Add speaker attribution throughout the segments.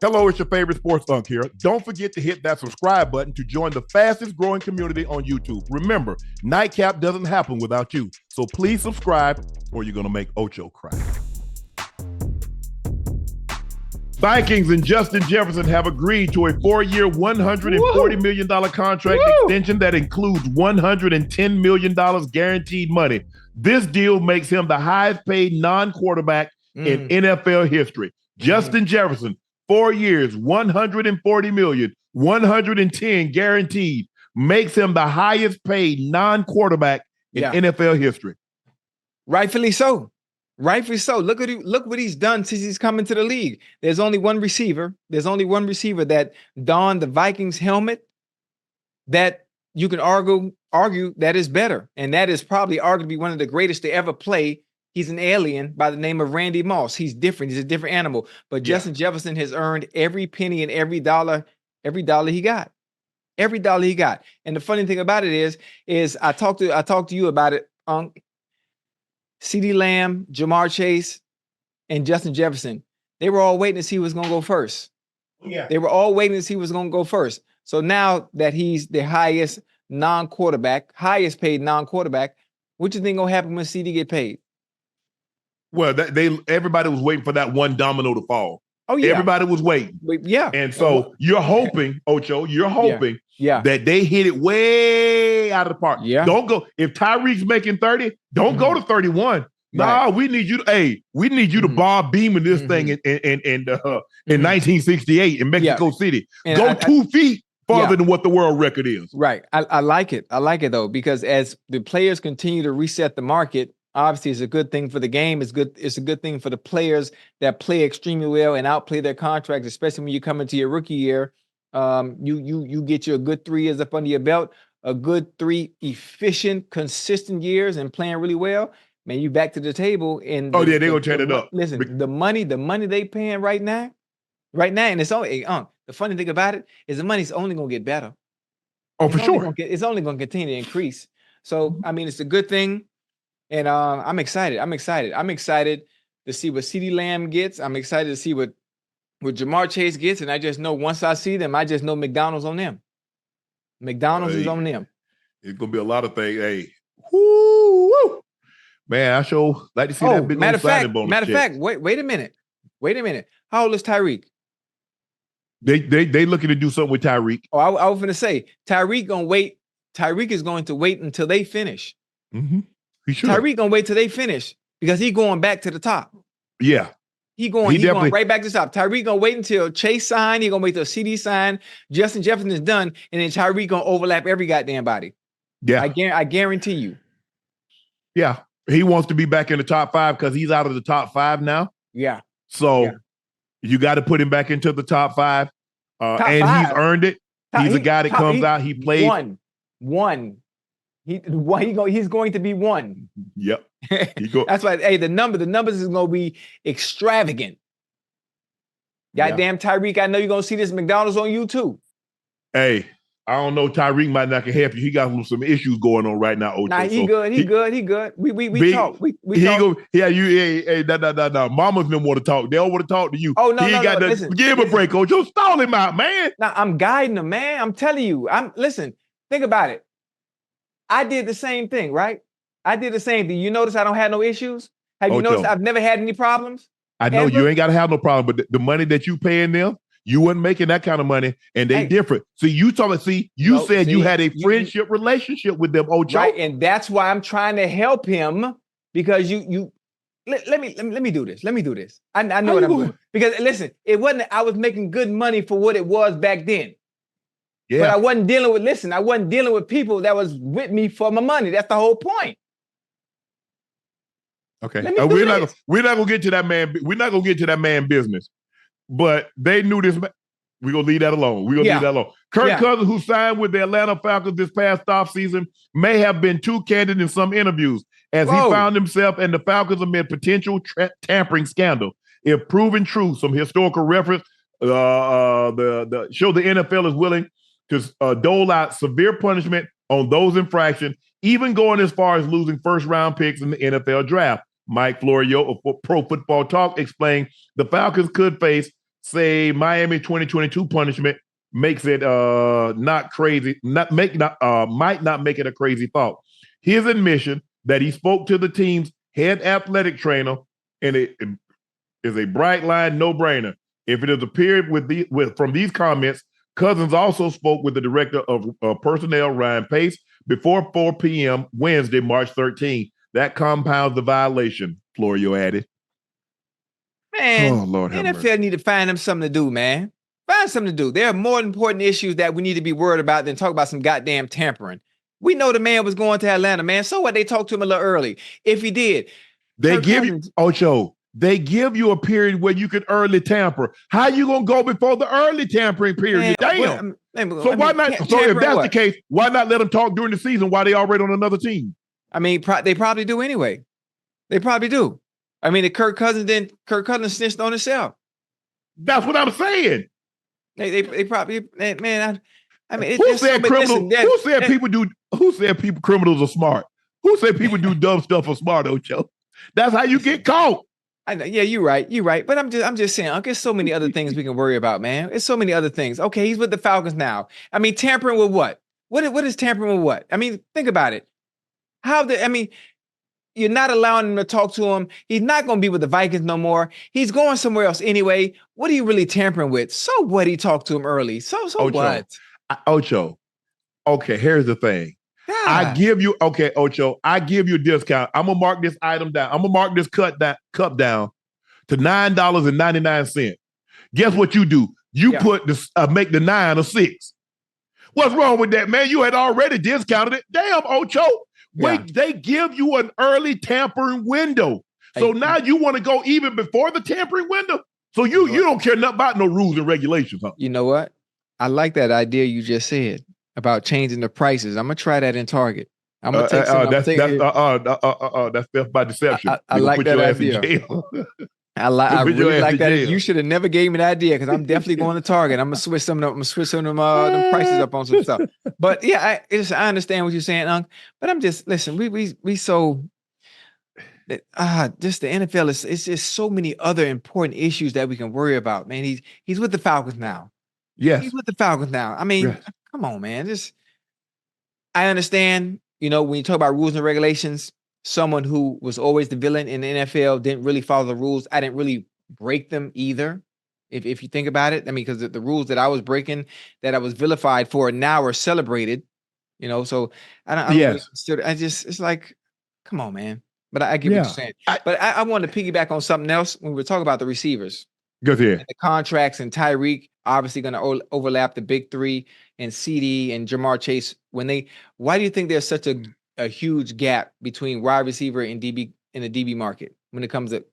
Speaker 1: Hello, it's your favorite sports Unc here. Don't forget to hit that subscribe button to join the fastest growing community on YouTube. Remember, Nightcap doesn't happen without you. So please subscribe or you're going to make Ocho cry. Vikings and Justin Jefferson have agreed to a 4-year, $140 million contract extension that includes $110 million guaranteed money. This deal makes him the highest paid non-quarterback in NFL history. Justin Jefferson, 4 years, $140 million, $110 guaranteed, makes him the highest paid non-quarterback in NFL history.
Speaker 2: Rightfully so. Rightfully so. Look what he's done since he's come into the league. There's only one receiver. There's only one receiver that donned the Vikings helmet that you can argue that is better. And that is probably arguably one of the greatest to ever play. He's an alien by the name of Randy Moss. He's different. He's a different animal. But Justin Jefferson has earned every penny and every dollar he got. Every dollar he got. And the funny thing about it is I talked to you about it, Unc. CeeDee Lamb, Jamar Chase, and Justin Jefferson. They were all waiting to see who was going to go first.
Speaker 1: Yeah.
Speaker 2: They were all waiting to see who was going to go first. So now that he's the highest paid non-quarterback, what do you think going to happen when CeeDee get paid?
Speaker 1: Well, everybody was waiting for that one domino to fall.
Speaker 2: Oh, yeah.
Speaker 1: Everybody was waiting.
Speaker 2: Yeah.
Speaker 1: And so you're hoping, Ocho, that they hit it way out of the park.
Speaker 2: Yeah.
Speaker 1: Don't go. If Tyreek's making 30, don't go to 31. Nah, we need you to Bob Beeman this thing in 1968 in Mexico City. And go 2 feet farther than what the world record is.
Speaker 2: Right. I like it. I like it, though, because as the players continue to reset the market, obviously, it's a good thing for the game. It's a good thing for the players that play extremely well and outplay their contracts, especially when you come into your rookie year. You get you a good 3 years up under your belt, a good 3 efficient, consistent years and playing really well. Man, you back to the table. And
Speaker 1: they're gonna turn it up.
Speaker 2: Listen, the money they paying right now, and it's only the funny thing about it is the money's only gonna get better.
Speaker 1: Oh, for sure.
Speaker 2: It's only gonna continue to increase. So I mean, it's a good thing. And I'm excited. I'm excited to see what CeeDee Lamb gets. I'm excited to see what Jamar Chase gets. And I just know once I see them, I just know McDonald's on them. McDonald's is on them.
Speaker 1: It's going to be a lot of things. Hey, woo. Man, I sure like to see that big signing bonus.
Speaker 2: Matter of fact, wait a minute. How old is Tyreek?
Speaker 1: They looking to do something with Tyreek.
Speaker 2: Oh, I was going to say, Tyreek is going to wait until they finish.
Speaker 1: Mm-hmm.
Speaker 2: Tyreek gonna wait till they finish because he going back to the top.
Speaker 1: Yeah.
Speaker 2: He going right back to the top. Tyreek gonna wait until Chase sign. He gonna wait till CeeDee sign. Justin Jefferson is done, and then Tyreek gonna overlap every goddamn body.
Speaker 1: Yeah.
Speaker 2: I guarantee you.
Speaker 1: Yeah. He wants to be back in the top 5 because he's out of the top 5 now.
Speaker 2: Yeah.
Speaker 1: So you got to put him back into the top 5. He's earned it. He's a guy that comes out. He played
Speaker 2: one. He's going to be one.
Speaker 1: Yep.
Speaker 2: That's why. Hey, the numbers is going to be extravagant. Goddamn, Tyreek, I know you're going to see this McDonald's on you too.
Speaker 1: Hey, I don't know. Tyreek might not can help you. He got some issues going on right now. Ocho.
Speaker 2: Nah, he good. He good. We talk. We talk.
Speaker 1: No. Mamas don't want to talk. They don't want to talk to you.
Speaker 2: Oh no, no.
Speaker 1: Listen, give him a break, Ocho. Stall him out, man.
Speaker 2: Nah, I'm guiding him, man. I'm telling you. Listen. Think about it. I did the same thing, right? I did the same thing. You notice I don't have no issues? Have you noticed I've never had any problems?
Speaker 1: I know you ain't got to have no problem, but the money that you paying them, you wasn't making that kind of money, and they different. So you said you had a friendship relationship with them, Ocho.
Speaker 2: Right, and that's why I'm trying to help him because let me do this. Let me do this. I know what I'm doing. Because listen, it wasn't I was making good money for what it was back then. Yeah. But I wasn't dealing with people that was with me for my money. That's the whole point.
Speaker 1: Okay. We're not gonna get to that man. We're not gonna get to that man business. But they knew this. We're gonna leave that alone. Leave that alone. Kirk Cousins, who signed with the Atlanta Falcons this past offseason, may have been too candid in some interviews as he found himself and the Falcons amid potential tampering scandal. If proven true, some historical reference show the NFL is willing to dole out severe punishment on those infractions, even going as far as losing first-round picks in the NFL draft. Mike Florio of Pro Football Talk explained the Falcons could face say Miami 2022 punishment makes it not crazy, might not make it a crazy thought. His admission that he spoke to the team's head athletic trainer, and it is a bright line no-brainer. If it is appeared from these comments, Cousins also spoke with the director of personnel, Ryan Pace, before 4 p.m. Wednesday, March 13th. That compounds the violation, Florio added.
Speaker 2: Man, oh, Lord the NFL need to find them something to do, man. Find something to do. There are more important issues that we need to be worried about than talk about some goddamn tampering. We know the man was going to Atlanta, man. So what? They talked to him a little early. If he did.
Speaker 1: They give you, Ocho, they give you a period where you can early tamper. How you going to go before the early tampering period? Man, damn. So why not? So if that's the case, why not let them talk during the season while they already on another team?
Speaker 2: I mean, they probably do anyway. They probably do. I mean, Kirk Cousins snitched on himself.
Speaker 1: That's what I'm saying.
Speaker 2: They probably, man. I mean,
Speaker 1: who said criminals? Who said people do? Who said people criminals are smart? Who said people do dumb stuff are smart, Ocho? That's how you get caught.
Speaker 2: I know. Yeah, you're right. But I'm just saying, there's so many other things we can worry about, man. There's so many other things. Okay, he's with the Falcons now. I mean, tampering with what? What is tampering with what? I mean, think about it. You're not allowing him to talk to him. He's not going to be with the Vikings no more. He's going somewhere else anyway. What are you really tampering with? So what? He talked to him early. So Ocho, what?
Speaker 1: Ocho. Okay, here's the thing. God. I give you a discount. I'm gonna mark this item down. I'm gonna mark this cup down to $9.99. Guess what you do? You put this make the 9 a 6. What's wrong with that, man? You had already discounted it. Damn, Ocho. Wait, they give you an early tampering window. So now you want to go even before the tampering window? So you don't care nothing about no rules and regulations, huh?
Speaker 2: You know what? I like that idea you just said about changing the prices. I'm gonna try that in Target. I'm gonna take some.
Speaker 1: That's theft by deception.
Speaker 2: I like that idea. I really like that. You should have never gave me the idea because I'm definitely going to Target. I'm gonna switch some of them prices up on some stuff. But yeah, I understand what you're saying, Unc. But I'm just listen. We so just the NFL it's just so many other important issues that we can worry about. Man, he's with the Falcons now.
Speaker 1: Yes,
Speaker 2: he's with the Falcons now. I mean, come on, man. I understand. You know, when you talk about rules and regulations. Someone who was always the villain in the NFL didn't really follow the rules. I didn't really break them either. If you think about it, I mean, because the rules that I was breaking, that I was vilified for, now are celebrated. You know, so I don't really consider. It's like, come on, man. But I get what you're saying. But I want to piggyback on something else when we were talking about the receivers.
Speaker 1: Go ahead.
Speaker 2: The contracts and Tyreek obviously going to overlap the big three and CD and Jamar Chase. Why do you think there's such a huge gap between wide receiver and DB in the DB market when it comes to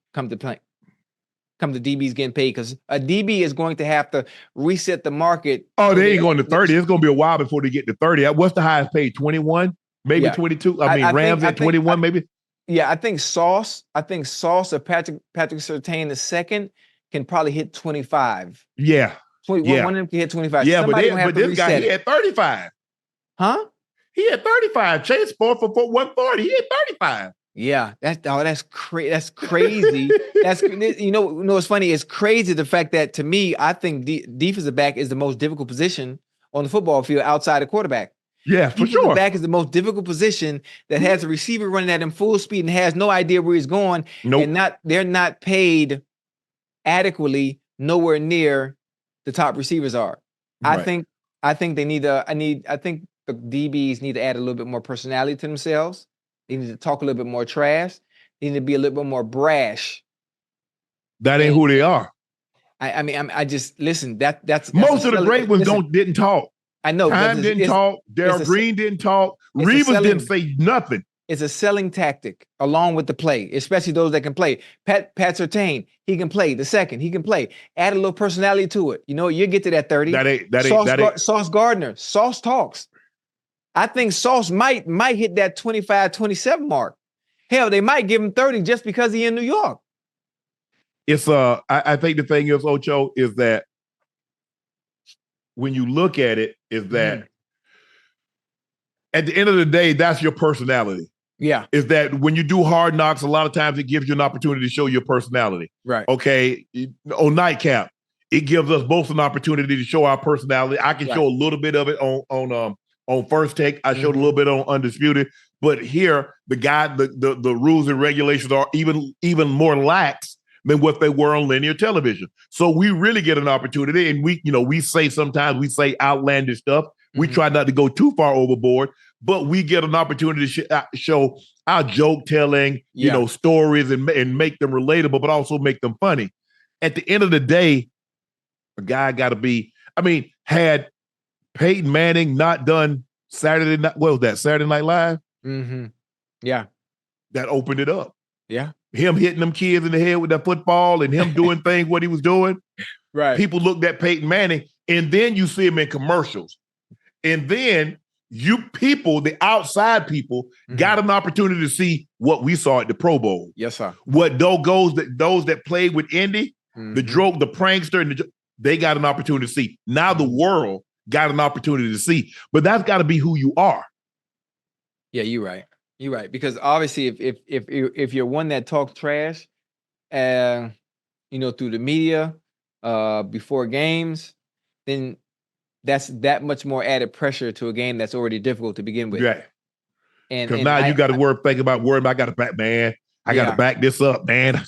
Speaker 2: DBs getting paid? Because a DB is going to have to reset the market.
Speaker 1: Oh, they ain't going to 30. It's going to be a while before they get to 30. What's the highest paid? 21? Maybe 22? I mean, Rams at 21 maybe?
Speaker 2: Yeah, I think Sauce or Patrick Surtain II can probably hit 25.
Speaker 1: Yeah.
Speaker 2: 21, one of them can hit 25.
Speaker 1: Yeah, but this guy, he had 35.
Speaker 2: Huh?
Speaker 1: He had 35. Chase for 140. He had 35.
Speaker 2: Yeah, that's crazy. That's crazy. You know what's funny? It's crazy the fact that to me, I think defensive back is the most difficult position on the football field outside of quarterback.
Speaker 1: Yeah, for sure.
Speaker 2: Defensive back is the most difficult position that has a receiver running at him full speed and has no idea where he's going.
Speaker 1: Nope.
Speaker 2: And they're not paid adequately, nowhere near the top receivers are.
Speaker 1: Right.
Speaker 2: I think the DBs need to add a little bit more personality to themselves. They need to talk a little bit more trash. They need to be a little bit more brash.
Speaker 1: That ain't who they are.
Speaker 2: I just listen. That's
Speaker 1: most of the great ones didn't talk.
Speaker 2: I know.
Speaker 1: Time didn't talk. Darryl Green didn't talk. Reeves didn't say nothing.
Speaker 2: It's a selling tactic along with the play, especially those that can play. Pat Surtain, he can play. The second, he can play. Add a little personality to it. You know, you get to that 30. Sauce Gardner. Sauce talks. I think Sauce might hit that 25, 27 mark. Hell, they might give him 30 just because he's in New York.
Speaker 1: It's I think the thing is, Ocho, is that when you look at it, is that at the end of the day, that's your personality.
Speaker 2: Yeah.
Speaker 1: Is that when you do Hard Knocks, a lot of times it gives you an opportunity to show your personality.
Speaker 2: Right.
Speaker 1: Okay. On Nightcap, it gives us both an opportunity to show our personality. I can show a little bit of it on First Take. I showed a little bit on Undisputed, but here the rules and regulations are even more lax than what they were on linear television. So we really get an opportunity, and we say sometimes we say outlandish stuff. We try not to go too far overboard, but we get an opportunity to show our joke telling, stories and make them relatable, but also make them funny. At the end of the day, a guy got to be. I mean, had Peyton Manning not done Saturday Night Live?
Speaker 2: Mm-hmm. Yeah,
Speaker 1: that opened it up.
Speaker 2: Yeah.
Speaker 1: Him hitting them kids in the head with that football and him doing things what he was doing.
Speaker 2: Right.
Speaker 1: People looked at Peyton Manning, and then you see him in commercials. And then the outside people, got an opportunity to see what we saw at the Pro Bowl.
Speaker 2: Yes, sir.
Speaker 1: What those that played with Indy, the prankster, and they got an opportunity to see. Now the world got an opportunity to see. But that's got to be who you are.
Speaker 2: Yeah, you're right. You're right, because obviously, if you're one that talks trash, through the media, before games, then that's that much more added pressure to a game that's already difficult to begin with.
Speaker 1: Right.
Speaker 2: And
Speaker 1: now you got to think about I got to back, man. I got to back this up, man.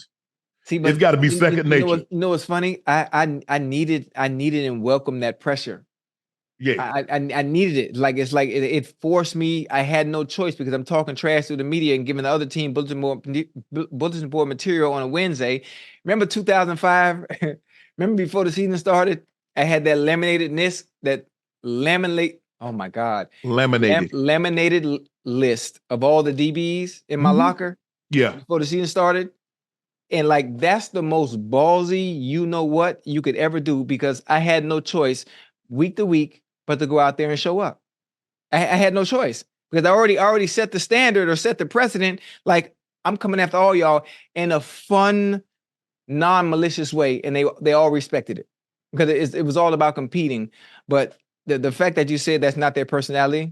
Speaker 2: See, but
Speaker 1: it's got to be second nature.
Speaker 2: You know what's funny? I needed and welcomed that pressure.
Speaker 1: Yeah,
Speaker 2: I needed it. Like it forced me. I had no choice because I'm talking trash to the media and giving the other team bulletin board material on a Wednesday. Remember 2005? Remember before the season started? I had that laminated. Oh my God, laminated list of all the DBs in my locker.
Speaker 1: Yeah,
Speaker 2: before the season started, and that's the most ballsy you could ever do, because I had no choice week to week but to go out there and show up. I had no choice because I already set the standard or set the precedent. Like, I'm coming after all y'all in a fun, non-malicious way, and they all respected it because it was all about competing. But the fact that you said that's not their personality,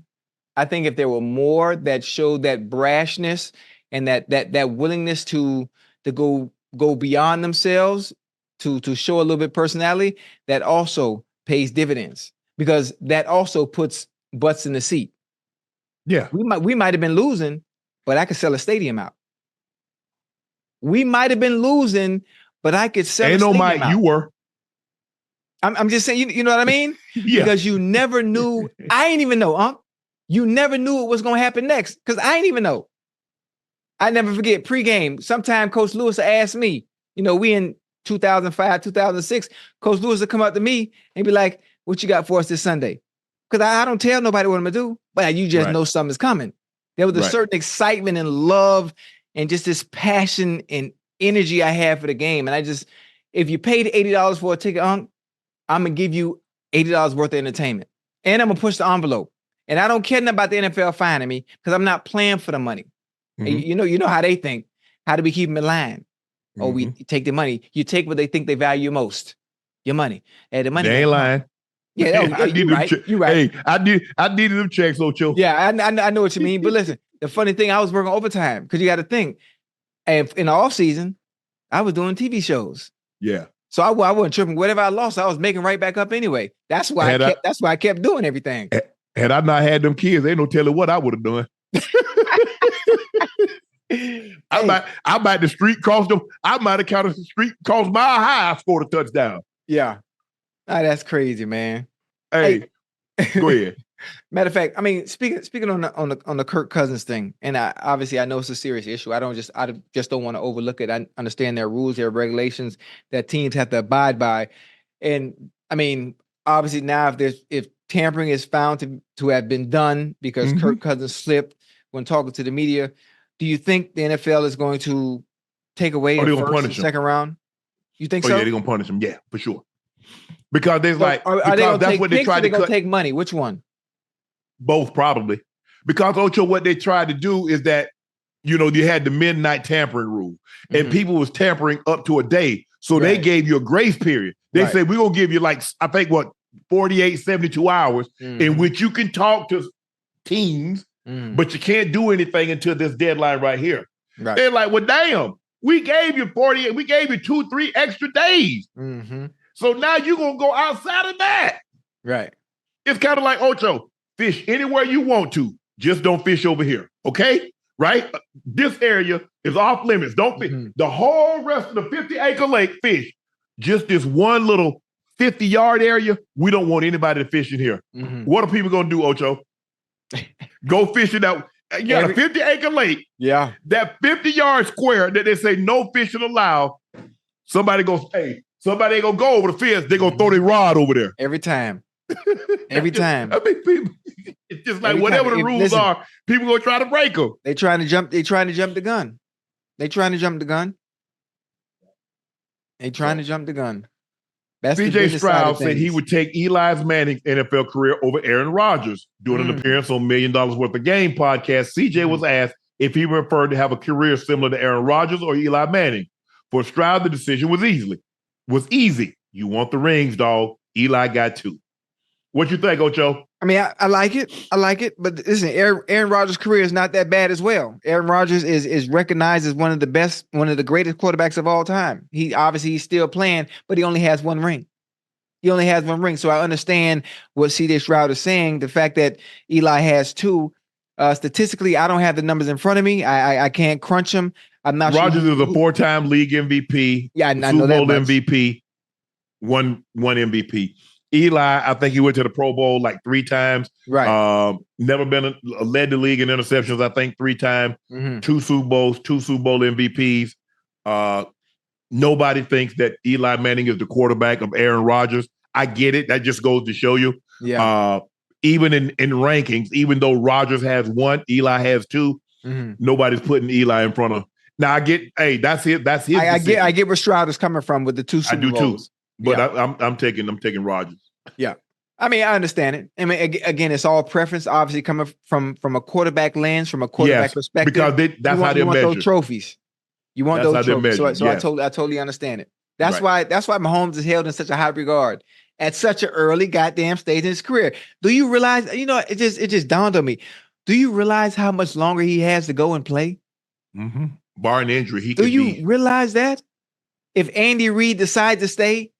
Speaker 2: I think if there were more that showed that brashness and that willingness to go beyond themselves to show a little bit of personality, that also pays dividends, because that also puts butts in the seat.
Speaker 1: Yeah.
Speaker 2: We might have been losing, but I could sell a stadium out. We might have been losing, but I could sell a stadium out.
Speaker 1: You were.
Speaker 2: I'm just saying, you know what I mean?
Speaker 1: Yeah.
Speaker 2: Because you never knew. I ain't even know, Unc. You never knew what was going to happen next, because I ain't even know. I never forget pregame. Sometime Coach Lewis asked me, we in 2005, 2006, Coach Lewis would come up to me and be like, "What you got for us this Sunday?" Because I don't tell nobody what I'm going to do, but you just know something's coming. There was a certain excitement and love and just this passion and energy I had for the game. And if you paid $80 for a ticket, I'm going to give you $80 worth of entertainment. And I'm going to push the envelope. And I don't care nothing about the NFL finding me, because I'm not playing for the money. And you know how they think. How do we keep them in line? Oh, we take the money. You take what they think they value most. Your money. And the money.
Speaker 1: They ain't lying.
Speaker 2: Yeah, you're right. You're right.
Speaker 1: Hey, I needed them checks, Ocho.
Speaker 2: Yeah, I know what you mean. But listen, the funny thing, I was working overtime, because you got to think. And in the off season, I was doing TV shows.
Speaker 1: Yeah.
Speaker 2: So I wasn't tripping. Whatever I lost, I was making right back up anyway. That's why I kept doing everything.
Speaker 1: Had I not had them kids, ain't no telling what I would have done. I might the street cost them. I might have counted the street cost mile high. I scored a touchdown.
Speaker 2: Yeah. That's crazy, man.
Speaker 1: Hey. Go ahead.
Speaker 2: Matter of fact, I mean, speaking on the Kirk Cousins thing, and obviously I know it's a serious issue. I just don't want to overlook it. I understand there are rules, there are regulations that teams have to abide by, and I mean, obviously now if tampering is found to have been done because Kirk Cousins slipped when talking to the media, do you think the NFL is going to take away the first and second round? You think so?
Speaker 1: Yeah, they're gonna punish him. Yeah, for sure. Because there's
Speaker 2: are they gonna that's what they tried to cut. Take money. Which one?
Speaker 1: Both, probably. Because Ocho, what they tried to do is that, you had the midnight tampering rule, and people was tampering up to a day. So they gave you a grace period. They said, we're going to give you 48, 72 hours in which you can talk to teams, but you can't do anything until this deadline right here. Right. They're like, well, damn, we gave you 48, we gave you 2-3 extra days. So now you're going to go outside of that.
Speaker 2: Right.
Speaker 1: It's kind of like Ocho. Fish anywhere you want to. Just don't fish over here. Okay? Right? This area is off limits. Don't fish. The whole rest of the 50-acre lake, fish. Just this one little 50-yard area, we don't want anybody to fish in here. What are people going to do, Ocho? Go fishing out. You got a 50-acre lake.
Speaker 2: Yeah.
Speaker 1: That 50-yard square that they say no fishing allowed, somebody goes, hey, somebody ain't going to go over the fence. They're going to throw their rod over there.
Speaker 2: Every time. Every time.
Speaker 1: I mean, people, it's just like whatever the rules are, people going to try to break them.
Speaker 2: They trying to jump the gun. They trying to jump the gun. That's
Speaker 1: C.J. Stroud said he would take Eli Manning's NFL career over Aaron Rodgers. During an appearance on $1 Million Worth of Game podcast, C.J. was asked if he preferred to have a career similar to Aaron Rodgers or Eli Manning. For Stroud, the decision was easy. You want the rings, dog. Eli got 2. What you think, Ocho?
Speaker 2: I mean, I like it. But listen, Aaron Rodgers' career is not that bad as well. Aaron Rodgers is recognized as one of the best, one of the greatest quarterbacks of all time. He's still playing, but he only has 1 ring. So I understand what C.J. Stroud is saying. The fact that Eli has 2, statistically, I don't have the numbers in front of me. I can't crunch them. I'm not sure.
Speaker 1: Rodgers is a 4-time league MVP.
Speaker 2: Yeah, I know
Speaker 1: Super Bowl
Speaker 2: that much.
Speaker 1: MVP. One MVP. Eli, I think he went to the Pro Bowl like 3 times.
Speaker 2: Right.
Speaker 1: Never been led the league in interceptions, I think 3 times. 2 Super Bowls, 2 Super Bowl MVPs. Nobody thinks that Eli Manning is the quarterback of Aaron Rodgers. I get it. That just goes to show you.
Speaker 2: Yeah.
Speaker 1: Even in rankings, even though Rodgers has 1, Eli has 2. Nobody's putting Eli in front of. Now I get. Hey, that's it. That's his.
Speaker 2: I get where Stroud is coming from with the 2 Super Bowls.
Speaker 1: I do too. But yeah. I'm taking Rodgers.
Speaker 2: Yeah. I mean, I understand it. I mean, again, it's all preference, obviously coming from a quarterback lens, from a quarterback perspective.
Speaker 1: Because that's how they're measured.
Speaker 2: Those trophies. You want those trophies. So I totally understand it. That's why Mahomes is held in such a high regard at such an early goddamn stage in his career. Do you realize, it just dawned on me. Do you realize how much longer he has to go and play?
Speaker 1: Barring injury,
Speaker 2: Do you realize that? If Andy Reid decides to stay,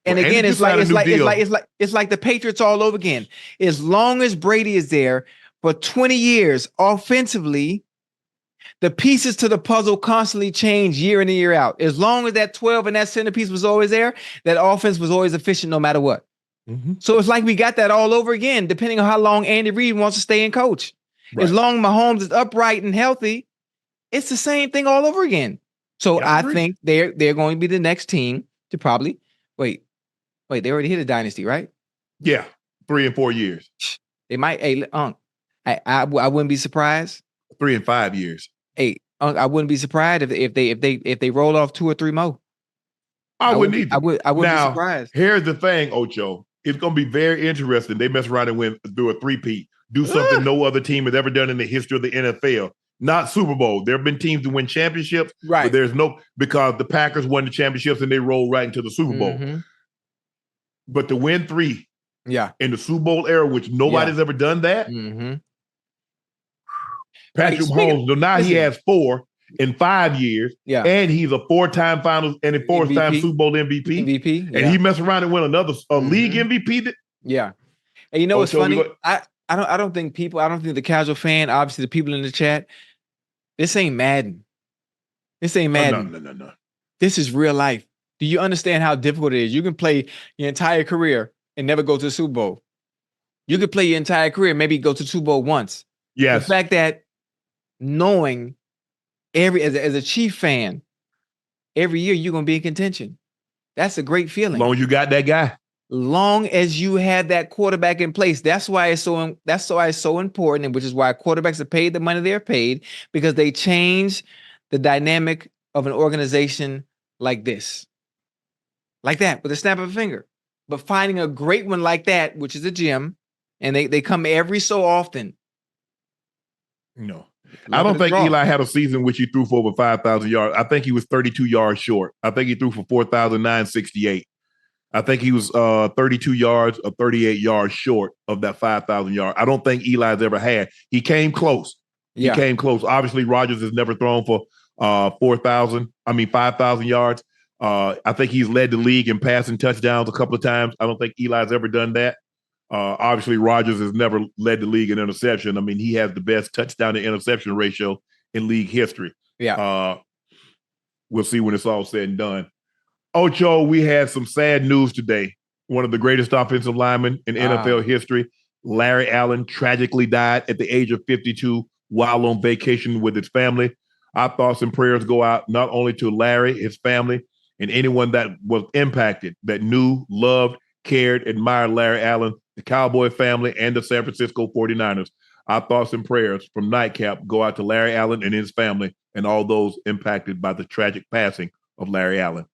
Speaker 2: and again, it's like the Patriots all over again. As long as Brady is there for 20 years, offensively, the pieces to the puzzle constantly change year in and year out. As long as that 12 and that centerpiece was always there, that offense was always efficient no matter what. So it's like we got that all over again, depending on how long Andy Reid wants to stay and coach. As long as Mahomes is upright and healthy, it's the same thing all over again. So I think they're going to be the next team to probably wait. They already hit a dynasty, right?
Speaker 1: Yeah, 3 and 4 years.
Speaker 2: They might. Hey, Unc, I wouldn't be surprised.
Speaker 1: 3 and 5 years.
Speaker 2: Hey, Unc, I wouldn't be surprised if they roll off 2 or 3 more.
Speaker 1: I wouldn't either.
Speaker 2: I wouldn't be surprised.
Speaker 1: Here's the thing, Ocho. It's going to be very interesting. They mess around and do a 3-peat. Do something no other team has ever done in the history of the NFL. Not Super Bowl. There have been teams to win championships, but there's because the Packers won the championships and they rolled right into the Super Bowl. But to win 3 in the Super Bowl era, which nobody's ever done that. Patrick Mahomes, now he has 4 in 5 years. And he's a 4-time finals and a 4th-time Super Bowl MVP. And he messed around and win another league MVP.
Speaker 2: And you know what's funny? I don't think the casual fan, obviously the people in the chat, this ain't Madden. No. This is real life. Do you understand how difficult it is? You can play your entire career and never go to the Super Bowl. You could play your entire career, maybe go to the Super Bowl once.
Speaker 1: Yes.
Speaker 2: The fact that knowing as a Chief fan, every year you're going to be in contention. That's a great feeling.
Speaker 1: As long as you got that guy.
Speaker 2: Long as you have that quarterback in place. That's why it's so important, and which is why quarterbacks are paid the money they're paid, because they change the dynamic of an organization like this. Like that, with a snap of a finger. But finding a great one like that, which is a gem, and they come every so often.
Speaker 1: No. I don't think Eli had a season which he threw for over 5,000 yards. I think he was 32 yards short. I think he threw for 4,968. I think he was 32 yards or 38 yards short of that 5,000 yards. I don't think Eli's ever had. He came close. He came close. Obviously, Rodgers has never thrown for 5,000 yards. I think he's led the league in passing touchdowns a couple of times. I don't think Eli's ever done that. Obviously, Rodgers has never led the league in interception. I mean, he has the best touchdown to interception ratio in league history.
Speaker 2: Yeah.
Speaker 1: We'll see when it's all said and done. Ocho, we had some sad news today. One of the greatest offensive linemen in NFL history, Larry Allen, tragically died at the age of 52 while on vacation with his family. Our thoughts and prayers go out not only to Larry, his family, and anyone that was impacted, that knew, loved, cared, admired Larry Allen, the Cowboy family, and the San Francisco 49ers. Our thoughts and prayers from Nightcap go out to Larry Allen and his family and all those impacted by the tragic passing of Larry Allen.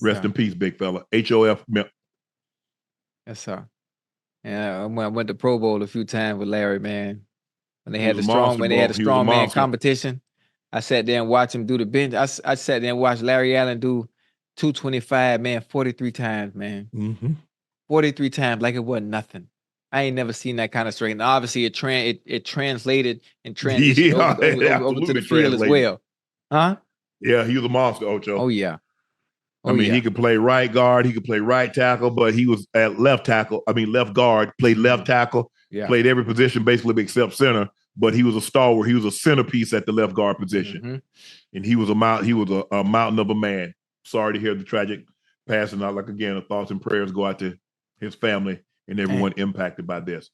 Speaker 1: Rest in peace, big fella. HOF.
Speaker 2: Yes, sir. Yeah, I went to Pro Bowl a few times with Larry, man. When they had the strong man competition, I sat there and watched him do the bench. I sat there and watched Larry Allen do 225, man, 43 times, man. 43 times like it wasn't nothing. I ain't never seen that kind of strength. Obviously, it translated and transitioned over to the field as well. Huh?
Speaker 1: Yeah, he was a monster, Ocho.
Speaker 2: Oh, yeah.
Speaker 1: He could play right guard, he could play right tackle, but he was at left guard, played left tackle, played every position basically except center, but he was a stalwart. He was a centerpiece at the left guard position. And he was a mountain of a man. Sorry to hear the tragic passing out. Like, again, the thoughts and prayers go out to his family and everyone impacted by this.